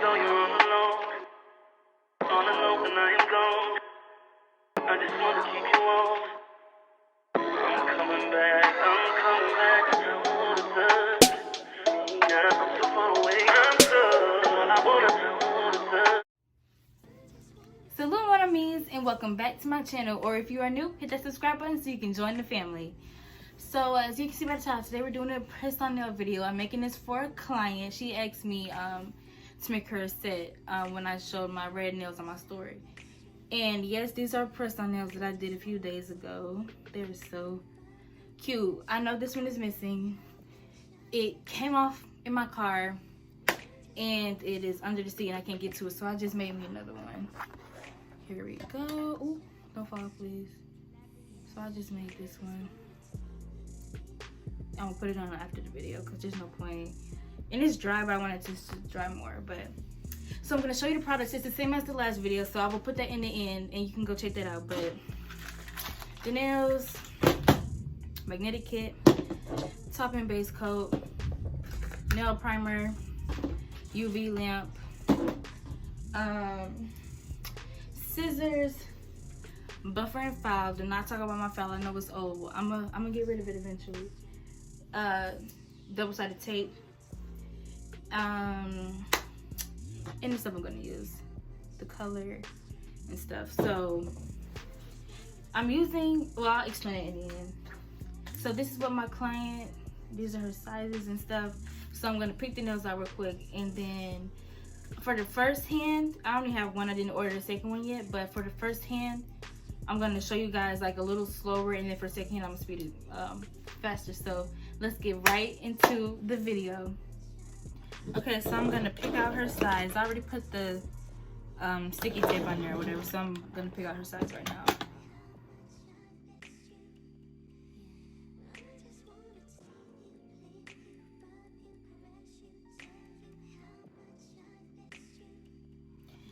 though you're all alone when I am gone. I just want to keep you warm. I'm coming back, I wanna touch. Yeah, I'm so far away, I'm stuck. I wanna touch. Salute what I means, and welcome back to my channel. Or if you are new, hit that subscribe button so you can join the family. So as you can see by the title, today we're doing a press-on nail video. I'm making this for a client. She asked me to make her a set when I showed my red nails on my story. And yes, these are press-on nails that I did a few days ago. They're so cute. I know this one is missing. It came off in my car and it is under the seat and I can't get to it, so I just made me another one. Here we go. Ooh, don't fall, please. So I just made this one. I'm gonna put it on after the video because there's no point. And it's dry, but I want it to dry more. So I'm gonna show you the products. It's the same as the last video, so I will put that in the end and you can go check that out. But the nails, magnetic kit, top and base coat, nail primer, UV lamp, scissors, buffer and file. Do not talk about my file. I know it's old. I'm gonna get rid of it eventually. Double-sided tape, and the stuff I'm gonna use, the color and stuff. So I'm using, well, I'll explain it in the end. So this is what my client, these are her sizes and stuff. So I'm gonna pick the nails out real quick, and then for the first hand, I only have one. I didn't order the second one yet, but for the first hand, I'm gonna show you guys like a little slower, and then for the second hand, I'm gonna speed it faster. So let's get right into the video. Okay, so I'm gonna pick out her size. I already put the sticky tape on there or whatever, so I'm gonna pick out her size right now.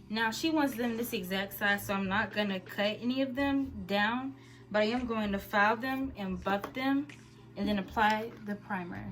Now she wants them this exact size, so I'm not gonna cut any of them down, but I am going to file them and buff them and then apply the primer.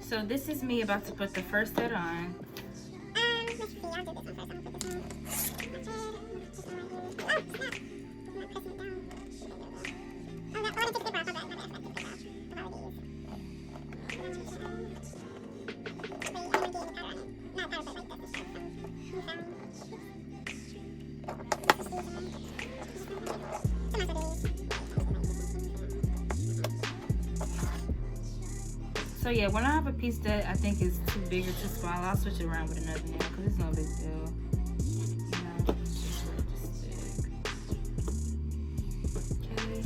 So this is me about to put the first set on. Let's see, I'll do this one first. I'm gonna put this one right here. Oh, snap. I'm pressing it down. Oh, I want to take the paper off. My bad. So yeah, when I have a piece that I think is too big or too small, I'll switch it around with another nail because it's no big deal. You know, it's just stick. Okay.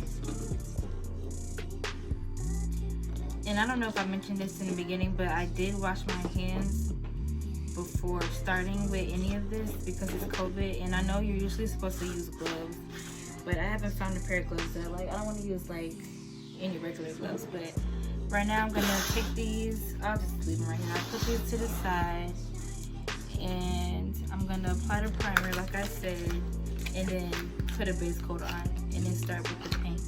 And I don't know if I mentioned this in the beginning, but I did wash my hands before starting with any of this because it's COVID, and I know you're usually supposed to use gloves, but I haven't found a pair of gloves that I don't want to use like any regular gloves, but right now I'm gonna take these. I'll just leave them right here. I'll put these to the side, and I'm gonna apply the primer like I said, and then put a base coat on, and then start with the paint.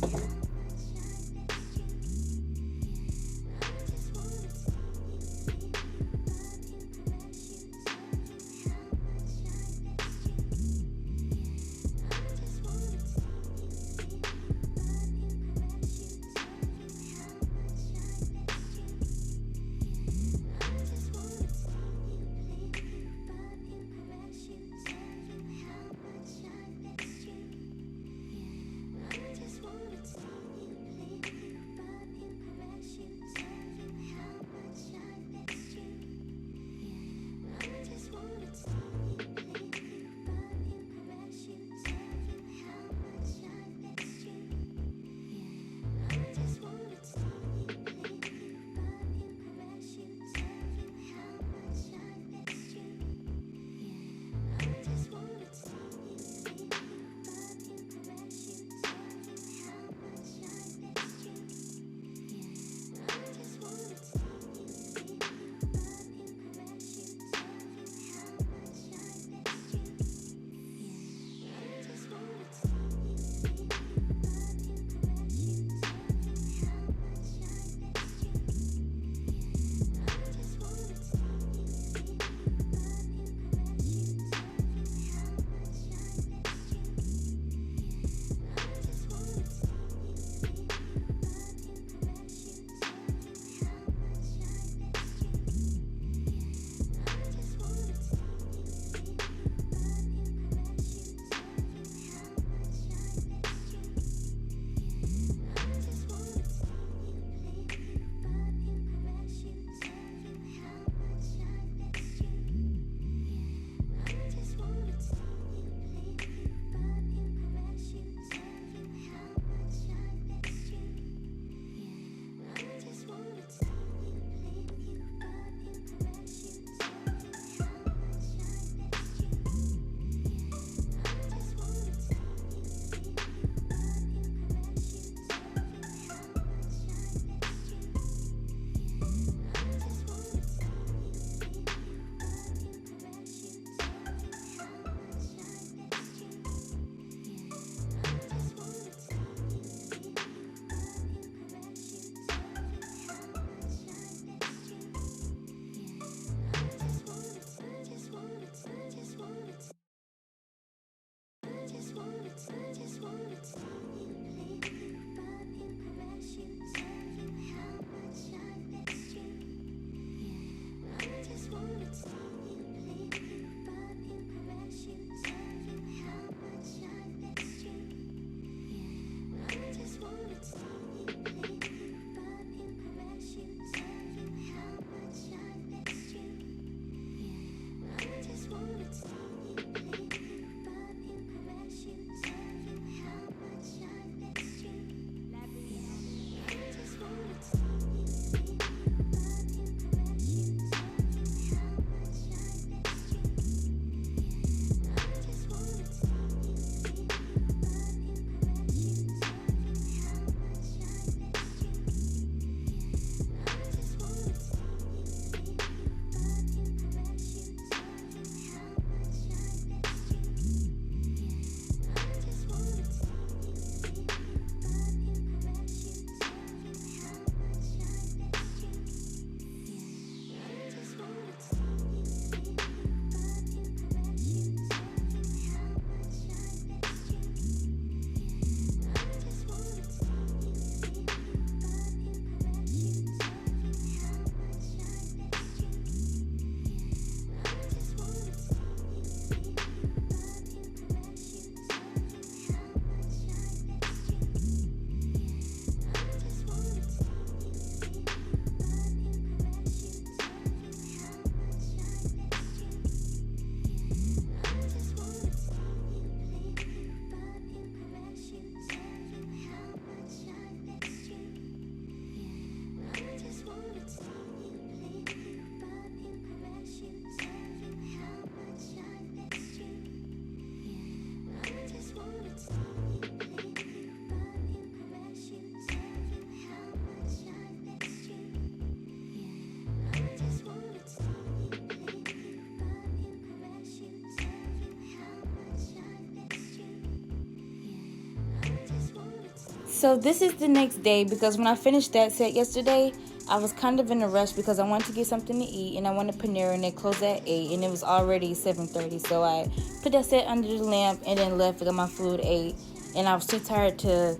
So this is the next day, because when I finished that set yesterday, I was kind of in a rush because I wanted to get something to eat, and I went to Panera and they closed at 8 and it was already 7:30. So I put that set under the lamp and then left, got my food, ate, and I was too tired to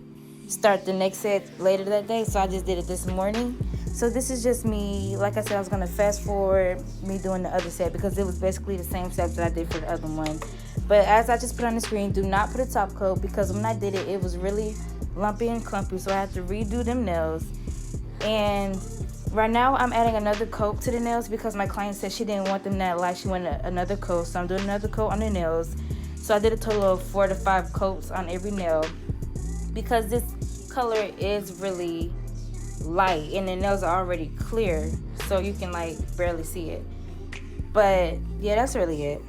start the next set later that day, so I just did it this morning. So this is just me. Like I said, I was going to fast forward me doing the other set because it was basically the same steps that I did for the other one. But as I just put on the screen, do not put a top coat, because when I did it, it was really lumpy and clumpy, so I had to redo them nails. And right now I'm adding another coat to the nails because my client said she didn't want them that light. She wanted another coat, so I'm doing another coat on the nails. So I did a total of 4 to 5 coats on every nail because this color is really light and the nails are already clear, so you can like barely see it. But yeah, that's really it.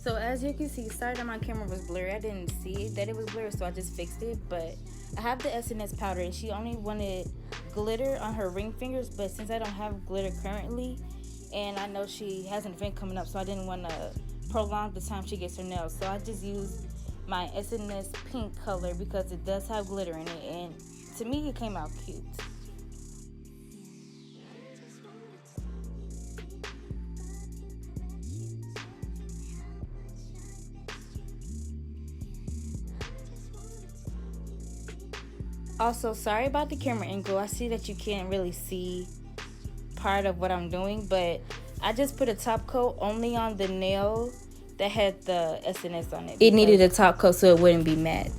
So as you can see, sorry that my camera was blurry. I didn't see that it was blurry, so I just fixed it. But I have the SNS powder, and she only wanted glitter on her ring fingers. But since I don't have glitter currently, and I know she has an event coming up, so I didn't want to prolong the time she gets her nails. So I just used my SNS pink color because it does have glitter in it, and to me it came out cute. Also, sorry about the camera angle. I see that you can't really see part of what I'm doing, but I just put a top coat only on the nail that had the SNS on it. It needed a top coat so it wouldn't be matte.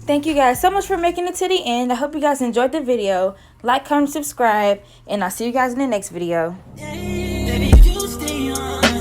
Thank you guys so much for making it to the end. I hope you guys enjoyed the video. Like, comment, subscribe, and I'll see you guys in the next video. Baby, you stay on.